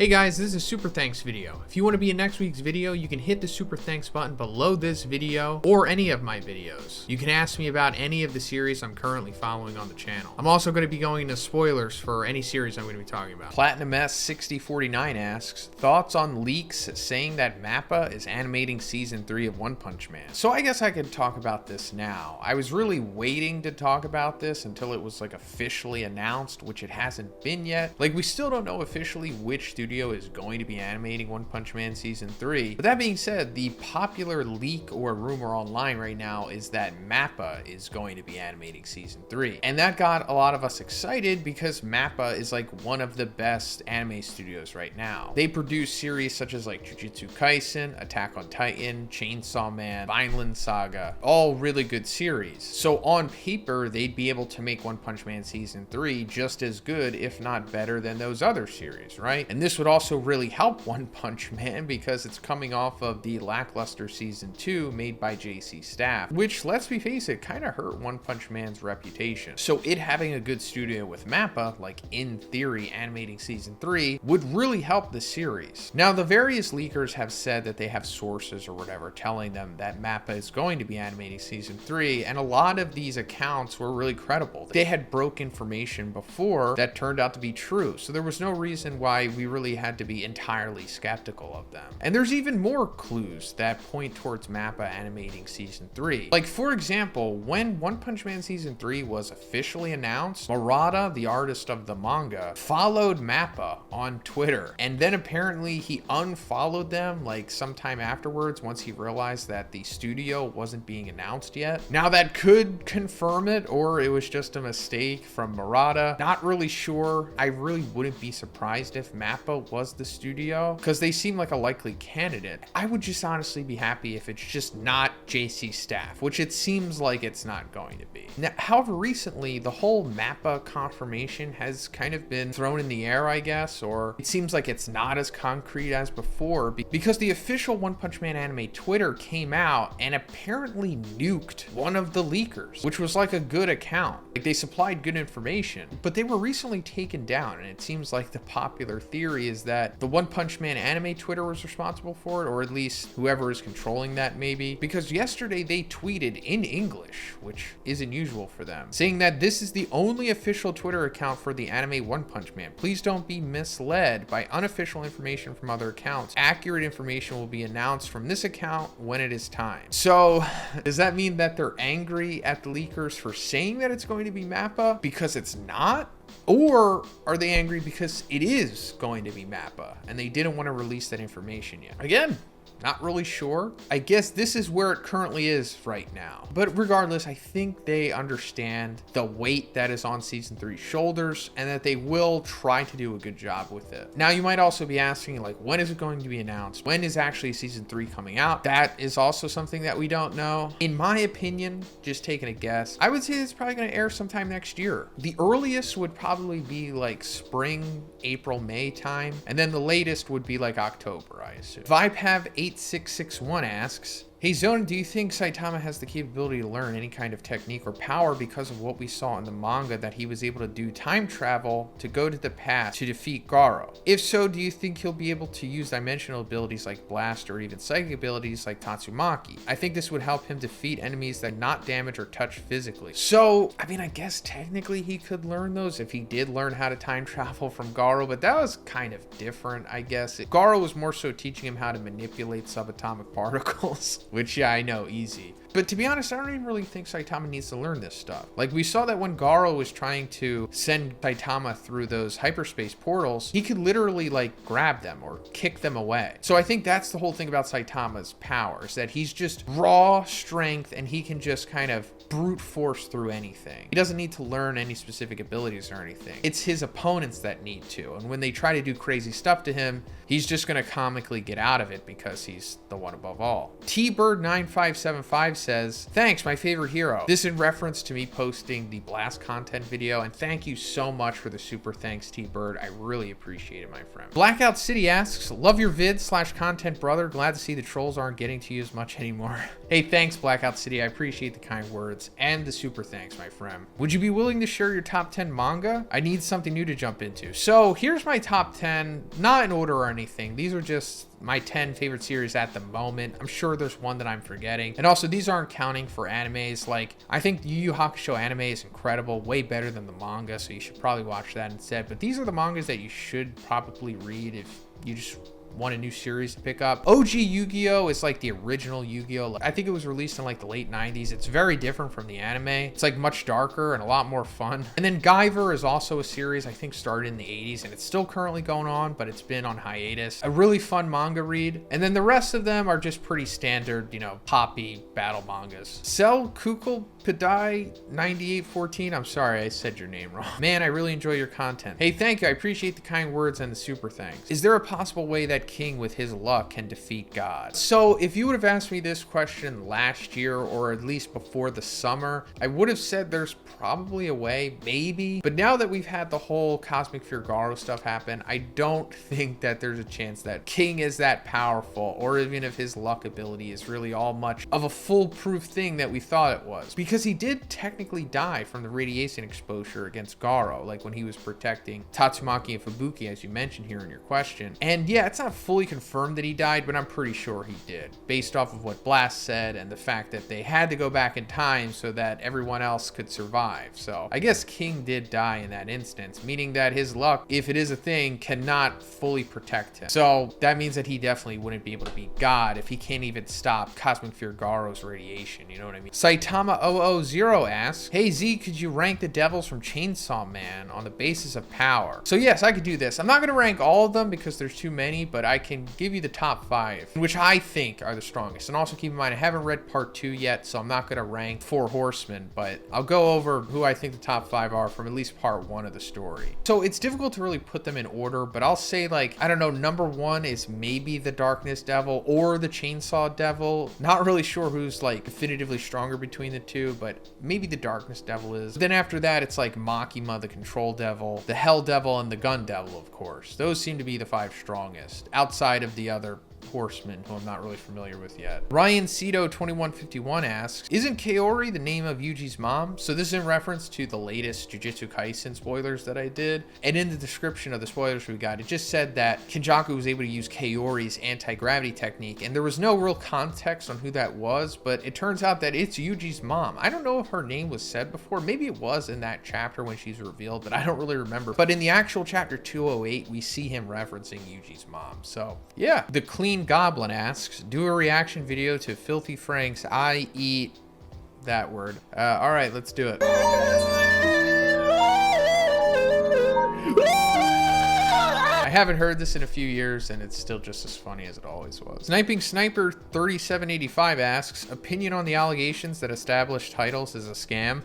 Hey guys, this is a super thanks video. If you want to be in next week's video, you can hit the super thanks button below this video or any of my videos. You can ask me about any of the series I'm currently following on the channel. I'm also going to be going into spoilers for any series I'm going to be talking about. Platinum S6049 asks, thoughts on leaks saying that Mappa is animating season 3 of One Punch Man. So I guess I could talk about this now. I was really waiting to talk about this until it was officially announced, which it hasn't been yet. We still don't know officially which studio is going to be animating One Punch Man season 3. But that being said, the popular leak or rumor online right now is that Mappa is going to be animating season 3. And that got a lot of us excited because Mappa is one of the best anime studios right now. They produce series such as Jujutsu Kaisen, Attack on Titan, Chainsaw Man, Vinland Saga, all really good series. So on paper, they'd be able to make One Punch Man season 3 just as good, if not better than those other series, right? And this would also really help One Punch Man because it's coming off of the lackluster season 2 made by JC Staff, which, let's be face it, kind of hurt One Punch Man's reputation. So it having a good studio with Mappa, in theory animating season 3, would really help the series. Now, the various leakers have said that they have sources or whatever telling them that Mappa is going to be animating season 3, and a lot of these accounts were really credible. They had broke information before that turned out to be true, so there was no reason why we really had to be entirely skeptical of them. And there's even more clues that point towards Mappa animating season 3. For example, when One Punch Man season 3 was officially announced, Murata, the artist of the manga, followed Mappa on Twitter, and then apparently he unfollowed them sometime afterwards once he realized that the studio wasn't being announced yet. Now that could confirm it, or it was just a mistake from Murata. Not really sure. I really wouldn't be surprised if Mappa was the studio, because they seem like a likely candidate. I would just honestly be happy if it's just not JC Staff, which it seems like it's not going to be. Now, however, recently the whole Mappa confirmation has kind of been thrown in the air, I guess, or it seems like it's not as concrete as before, because the official One Punch Man anime Twitter came out and apparently nuked one of the leakers, which was a good account. They supplied good information, but they were recently taken down, and it seems like the popular theory is that the One Punch Man anime Twitter was responsible for it, or at least whoever is controlling that maybe, because yesterday they tweeted in English, which isn't usual for them, saying that this is the only official Twitter account for the anime One Punch Man. Please don't be misled by unofficial information from other accounts. Accurate information will be announced from this account when it is time. So does that mean that they're angry at the leakers for saying that it's going to be Mappa because it's not? Or are they angry because it is going to be Mappa and they didn't want to release that information yet? Again, not really sure. I guess this is where it currently is right now. But regardless, I think they understand the weight that is on season 3's shoulders and that they will try to do a good job with it. Now, you might also be asking, when is it going to be announced? When is actually season 3 coming out? That is also something that we don't know. In my opinion, just taking a guess, I would say it's probably going to air sometime next year. The earliest would probably be spring, April, May time. And then the latest would be October, I assume. VipeHav8661 asks, hey Zhoniin, do you think Saitama has the capability to learn any kind of technique or power because of what we saw in the manga that he was able to do time travel to go to the past to defeat Garou? If so, do you think he'll be able to use dimensional abilities like Blast or even psychic abilities like Tatsumaki? I think this would help him defeat enemies that not damage or touch physically. So, I guess technically he could learn those if he did learn how to time travel from Garou, but that was kind of different, I guess. Garou was more so teaching him how to manipulate subatomic particles. Which, yeah, I know, easy. But to be honest, I don't even really think Saitama needs to learn this stuff. We saw that when Garou was trying to send Saitama through those hyperspace portals, he could literally grab them or kick them away. So I think that's the whole thing about Saitama's powers, that he's just raw strength and he can just kind of brute force through anything. He doesn't need to learn any specific abilities or anything. It's his opponents that need to. And when they try to do crazy stuff to him, He's just going to comically get out of it because he's the one above all. T-Bird9575 says, thanks, my favorite hero. This in reference to me posting the Blast content video, and thank you so much for the super thanks, T-Bird. I really appreciate it, my friend. Blackout City asks, love your vid/content, brother. Glad to see the trolls aren't getting to you as much anymore. Hey, thanks, Blackout City. I appreciate the kind words and the super thanks, my friend. Would you be willing to share your top 10 manga? I need something new to jump into. So here's my top 10, not in order or anything. These are just my 10 favorite series at the moment. I'm sure there's one that I'm forgetting. And also, these aren't counting for animes. Like, I think Yu Yu Hakusho anime is incredible, way better than the manga, so you should probably watch that instead. But these are the mangas that you should probably read if you just want a new series to pick up. OG Yu-Gi-Oh is like the original Yu-Gi-Oh. I think it was released in like the late 90s. It's very different from the anime. It's like much darker and a lot more fun. And then Guyver is also a series I think started in the 80s, and it's still currently going on, but it's been on hiatus. A really fun manga read. And then the rest of them are just pretty standard, you know, poppy battle mangas. Sel Kukul Padai 9814. I'm sorry, I said your name wrong. Man, I really enjoy your content. Hey, thank you. I appreciate the kind words and the super thanks. Is there a possible way that King with his luck can defeat God? So if you would have asked me this question last year, or at least before the summer, I would have said there's probably a way, maybe. But now that we've had the whole Cosmic Garou stuff happen, I don't think that there's a chance that King is that powerful, or even if his luck ability is really all much of a foolproof thing that we thought it was. Because he did technically die from the radiation exposure against Garou, like when he was protecting Tatsumaki and Fubuki, as you mentioned here in your question. And yeah, it's not fully confirmed that he died, but I'm pretty sure he did, based off of what Blast said and the fact that they had to go back in time so that everyone else could survive. So I guess King did die in that instance, meaning that his luck, if it is a thing, cannot fully protect him. So that means that he definitely wouldn't be able to beat God if he can't even stop Cosmic Garou's radiation, you know what I mean? Saitama 000 asks, hey Z, could you rank the devils from Chainsaw Man on the basis of power? So yes, I could do this. I'm not going to rank all of them because there's too many, but I can give you the top 5, which I think are the strongest. And also keep in mind, I haven't read part 2 yet, so I'm not going to rank 4 horsemen, but I'll go over who I think the top 5 are from at least part 1 of the story. So it's difficult to really put them in order, but I'll say, like, I don't know, number 1 is maybe the Darkness Devil or the Chainsaw Devil. Not really sure who's like definitively stronger between the two, but maybe the Darkness Devil is. Then after that, it's like Makima, the Control Devil, the Hell Devil, and the Gun Devil, of course. Those seem to be the 5 strongest, outside of the other horseman who I'm not really familiar with yet. Ryan Cito 2151 asks, isn't Kaori the name of Yuji's mom? So this is in reference to the latest Jujutsu Kaisen spoilers that I did, and in the description of the spoilers we got, it just said that Kenjaku was able to use Kaori's anti-gravity technique, and there was no real context on who that was, but it turns out that it's Yuji's mom. I don't know if her name was said before. Maybe it was in that chapter when she's revealed, but I don't really remember. But in the actual chapter 208, we see him referencing Yuji's mom. So yeah, the Clean Goblin asks, do a reaction video to Filthy Frank's I Eat that word. All right, let's do it. I haven't heard this in a few years, and it's still just as funny as it always was. Sniping Sniper 3785 asks, opinion on the allegations that established titles is a scam?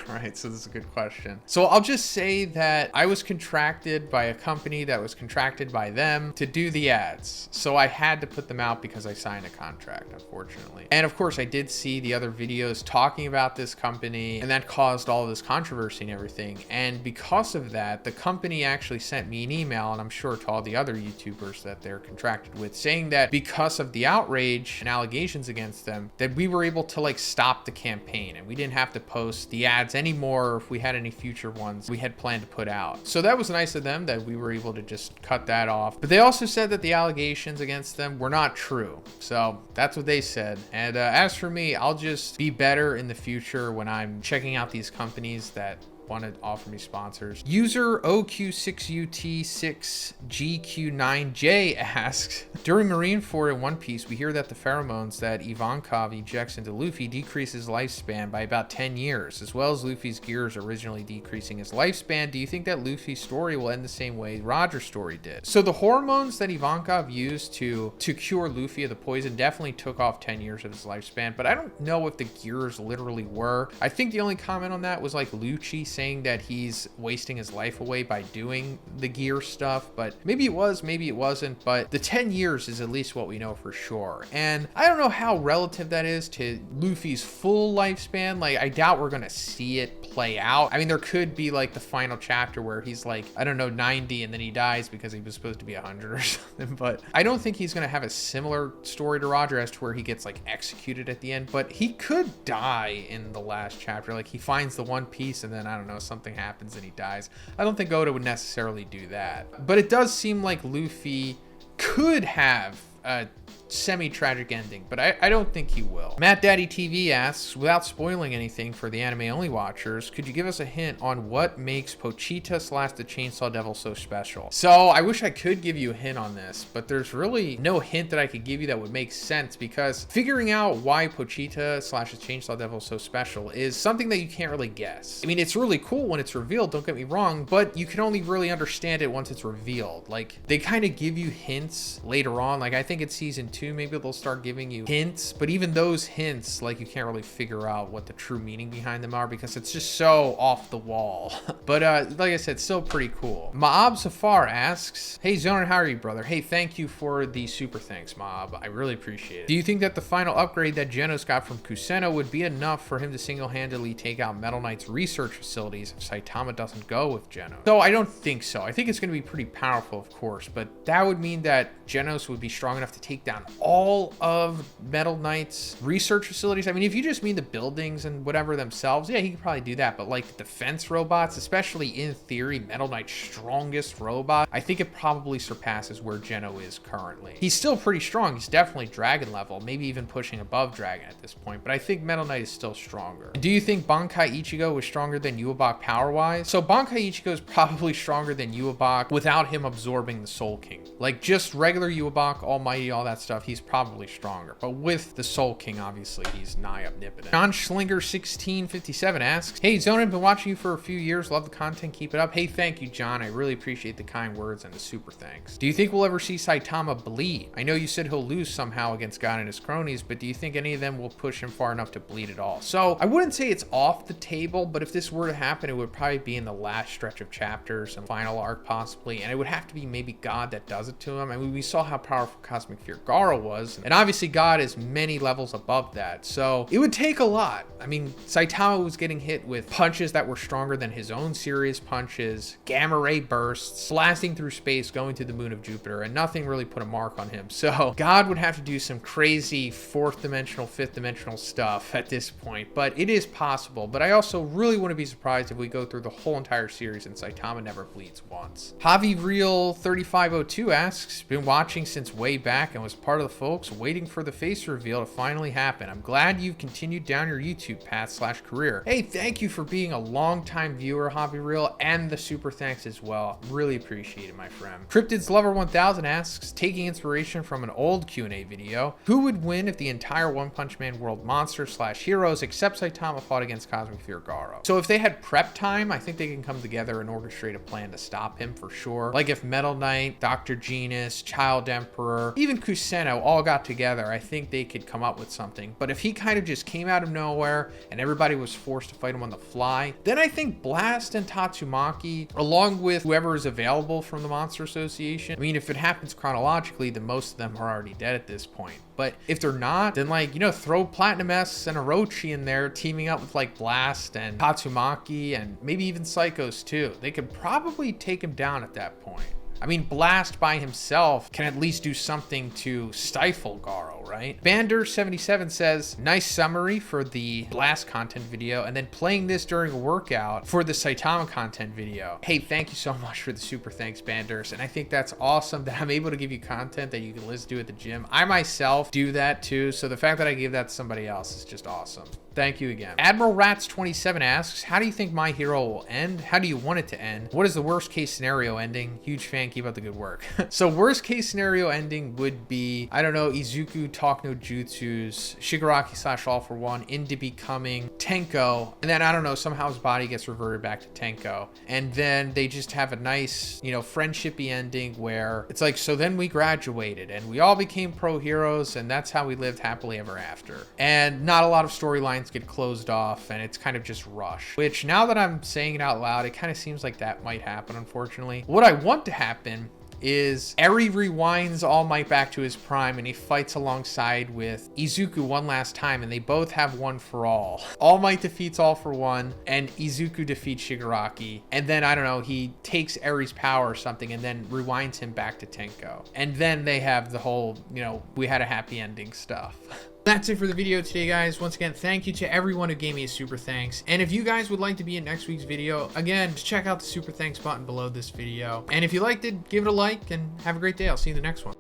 All right, so this is a good question. So I'll just say that I was contracted by a company that was contracted by them to do the ads. So I had to put them out because I signed a contract, unfortunately. And of course, I did see the other videos talking about this company, and that caused all this controversy and everything. And because of that, the company actually sent me an email, and I'm sure to all the other YouTubers that they're contracted with, saying that because of the outrage and allegations against them, that we were able to like stop the campaign, and we didn't have to post the ads anymore if we had any future ones we had planned to put out. So that was nice of them that we were able to just cut that off. But they also said that the allegations against them were not true. So that's what they said. And as for me, I'll just be better in the future when I'm checking out these companies that want to offer me sponsors. User OQ6UT6GQ9J asks, during Marineford in One Piece, we hear that the pheromones that Ivankov ejects into Luffy decreases lifespan by about 10 years, as well as Luffy's gears originally decreasing his lifespan. Do you think that Luffy's story will end the same way Roger's story did? So the hormones that Ivankov used to cure Luffy of the poison definitely took off 10 years of his lifespan, but I don't know if the gears literally were. I think the only comment on that was like Lucci saying that he's wasting his life away by doing the gear stuff, but maybe it was, maybe it wasn't. But the 10 years is at least what we know for sure. And I don't know how relative that is to Luffy's full lifespan. Like, I doubt we're gonna see it play out. I mean, there could be like the final chapter where he's like, I don't know, 90 and then he dies because he was supposed to be 100 or something. But I don't think he's gonna have a similar story to Roger as to where he gets like executed at the end. But he could die in the last chapter. Like, he finds the One Piece and then, I don't know, something happens and he dies. I don't think Oda would necessarily do that. But it does seem like Luffy could have a semi-tragic ending, but I don't think he will. Matt Daddy TV asks, without spoiling anything for the anime only watchers, could you give us a hint on what makes Pochita / the Chainsaw Devil so special? So I wish I could give you a hint on this, but there's really no hint that I could give you that would make sense, because figuring out why Pochita / the Chainsaw Devil is so special is something that you can't really guess. I mean, it's really cool when it's revealed, don't get me wrong, but you can only really understand it once it's revealed. Like, they kind of give you hints later on. Like, I think it's season 2, maybe they'll start giving you hints, but even those hints, like, you can't really figure out what the true meaning behind them are because it's just so off the wall. But like I said, still pretty cool. Maab Safar asks, hey Zhoniin, how are you, brother? Hey, thank you for the super thanks, Maab. I really appreciate it. Do you think that the final upgrade that Genos got from Kuseno would be enough for him to single-handedly take out Metal Knight's research facilities if Saitama doesn't go with Genos? So I don't think so. I think it's going to be pretty powerful, of course, but that would mean that Genos would be strong enough to take down all of Metal Knight's research facilities. I mean, if you just mean the buildings and whatever themselves, yeah, he could probably do that. But like the defense robots, especially in theory, Metal Knight's strongest robot, I think it probably surpasses where Geno is currently. He's still pretty strong. He's definitely dragon level, maybe even pushing above dragon at this point, but I think Metal Knight is still stronger. And do you think Bankai Ichigo was stronger than Yubak power-wise? So Bankai Ichigo is probably stronger than Yubak without him absorbing the Soul King. Like, just regular Yubak, Almighty, all that stuff, he's probably stronger. But with the Soul King, obviously, he's nigh omnipotent. John Schlinger 1657 asks, hey, Zhoniin, been watching you for a few years. Love the content. Keep it up. Hey, thank you, John. I really appreciate the kind words and the super thanks. Do you think we'll ever see Saitama bleed? I know you said he'll lose somehow against God and his cronies, but do you think any of them will push him far enough to bleed at all? So I wouldn't say it's off the table, but if this were to happen, it would probably be in the last stretch of chapters and final arc possibly, and it would have to be maybe God that does it to him. I mean, we saw how powerful Cosmic Garou was, and obviously God is many levels above that, so it would take a lot. I mean, Saitama was getting hit with punches that were stronger than his own serious punches, gamma ray bursts, blasting through space, going to the moon of Jupiter, and nothing really put a mark on him. So God would have to do some crazy fourth dimensional, fifth dimensional stuff at this point, but it is possible. But I also really wouldn't be surprised if we go through the whole entire series and Saitama never bleeds once. Javi Real 3502 asks, been watching since way back and was part of the folks waiting for the face reveal to finally happen. I'm glad you've continued down your YouTube path / career. Hey, thank you for being a long-time viewer, Javi Real, and the super thanks as well. Really appreciate it, my friend. Cryptids Lover 1000 asks, taking inspiration from an old Q&A video, who would win if the entire One Punch Man world monsters / heroes except Saitama fought against Cosmic Garou? So if they had prep time, I think they can come together and orchestrate a plan to stop him for sure. Like if Metal Knight, Dr. Genos, Child Emperor, even Kuseno all got together, I think they could come up with something. But if he kind of just came out of nowhere and everybody was forced to fight him on the fly, then I think Blast and Tatsumaki, along with whoever is available from the Monster Association, I mean, if it happens chronologically, then most of them are already dead at this point. But if they're not, then like, you know, throw Platinum S and Orochi in there, teaming up with like Blast and Tatsumaki and maybe even Psychos too. They could probably take him down at that point. I mean, Blast by himself can at least do something to stifle Garou, right? Bander77 says, nice summary for the Blast content video, and then playing this during a workout for the Saitama content video. Hey, thank you so much for the super thanks, Banders, and I think that's awesome that I'm able to give you content that you can listen to at the gym. I myself do that too, so the fact that I gave that to somebody else is just awesome. Thank you again. Admiral Rats 27 asks, how do you think My Hero will end? How do you want it to end? What is the worst case scenario ending? Huge fan, keep up the good work. So worst case scenario ending would be, I don't know, Izuku Talk No Jutsus, Shigaraki / All for One into becoming Tenko. And then, I don't know, somehow his body gets reverted back to Tenko. And then they just have a nice, you know, friendshipy ending where it's like, so then we graduated and we all became pro heroes and that's how we lived happily ever after. And not a lot of storylines get closed off and it's kind of just rushed, which now that I'm saying it out loud, it kind of seems like that might happen, unfortunately. What I want to happen is Eri rewinds All Might back to his prime and he fights alongside with Izuku one last time and they both have One for All. All Might defeats All for One and Izuku defeats Shigaraki, and then, I don't know, he takes Eri's power or something and then rewinds him back to Tenko. And then they have the whole, you know, we had a happy ending stuff. That's it for the video today, guys. Once again, thank you to everyone who gave me a super thanks. And if you guys would like to be in next week's video, again, just check out the super thanks button below this video. And if you liked it, give it a like and have a great day. I'll see you in the next one.